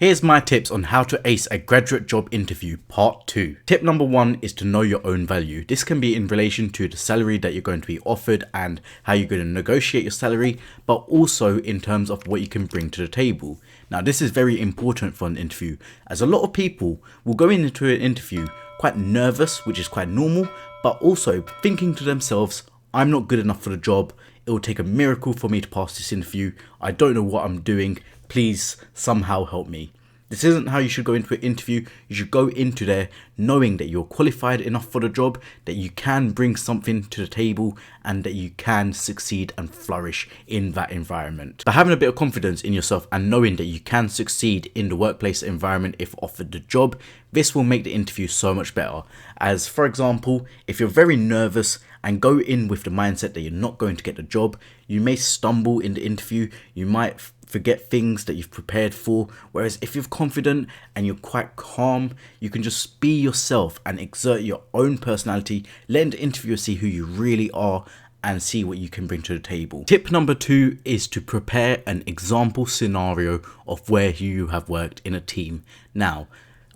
Here's my tips on how to ace a graduate job interview part 2. Tip number 1 is to know your own value. This can be in relation to the salary that you're going to be offered and how you're going to negotiate your salary, but also in terms of what you can bring to the table. Now this is very important for an interview, as a lot of people will go into an interview quite nervous, which is quite normal, but also thinking to themselves, I'm not good enough for the job, it will take a miracle for me to pass this interview, I don't know what I'm doing, please somehow help me. This isn't how you should go into an interview. You should go into there knowing that you're qualified enough for the job, that you can bring something to the table, and that you can succeed and flourish in that environment. By having a bit of confidence in yourself and knowing that you can succeed in the workplace environment if offered the job, this will make the interview so much better. As for example, if you're very nervous and go in with the mindset that you're not going to get the job, you may stumble in the interview, you might forget things that you've prepared for. Whereas if you're confident and you're quite calm, you can just be yourself and exert your own personality, let the interviewer see who you really are and see what you can bring to the table. Tip number 2 is to prepare an example scenario of where you have worked in a team. Now,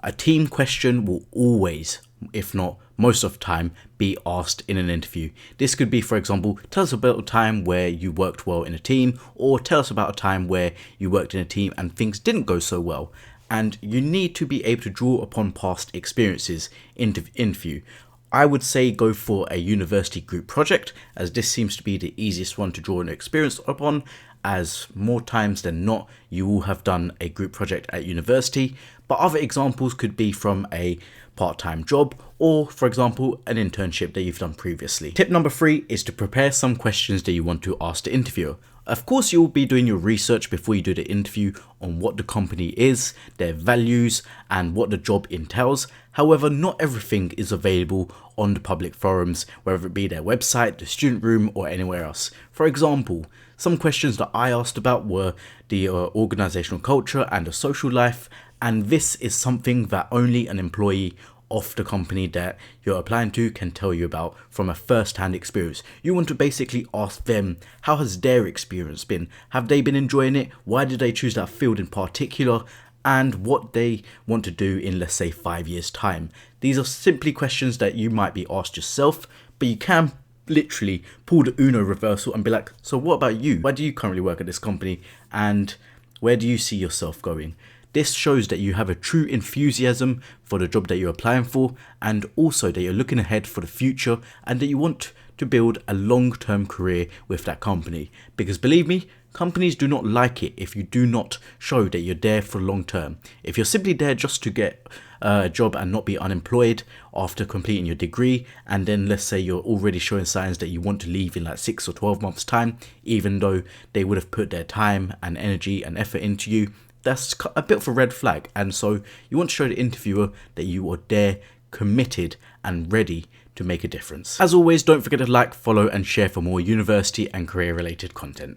a team question will always, if not most of the time, be asked in an interview. This could be, for example, tell us about a time where you worked well in a team, or tell us about a time where you worked in a team and things didn't go so well. And you need to be able to draw upon past experiences in the interview. I would say go for a university group project, as this seems to be the easiest one to draw an experience upon, as more times than not you will have done a group project at university. But other examples could be from a part-time job, or for example an internship that you've done previously. Tip number 3 is to prepare some questions that you want to ask the interviewer. Of course, you will be doing your research before you do the interview on what the company is, their values, and what the job entails. However, not everything is available on the public forums, whether it be their website, the student room, or anywhere else. For example, some questions that I asked about were the organizational culture and the social life, and this is something that only an employee of the company that you're applying to can tell you about from a first-hand experience. You want to basically ask them, how has their experience been? Have they been enjoying it? Why did they choose that field in particular? And what they want to do in, let's say, 5 years' time. These are simply questions that you might be asked yourself, but you can literally pull the Uno reversal and be like, so what about you? Why do you currently work at this company? And where do you see yourself going? This shows that you have a true enthusiasm for the job that you're applying for, and also that you're looking ahead for the future and that you want to build a long-term career with that company. Because believe me, companies do not like it if you do not show that you're there for long term. If you're simply there just to get a job and not be unemployed after completing your degree, and then let's say you're already showing signs that you want to leave in like 6 or 12 months time, even though they would have put their time and energy and effort into you, that's a bit of a red flag. And so you want to show the interviewer that you are there, committed and ready to make a difference. As always, don't forget to like, follow and share for more university and career related content.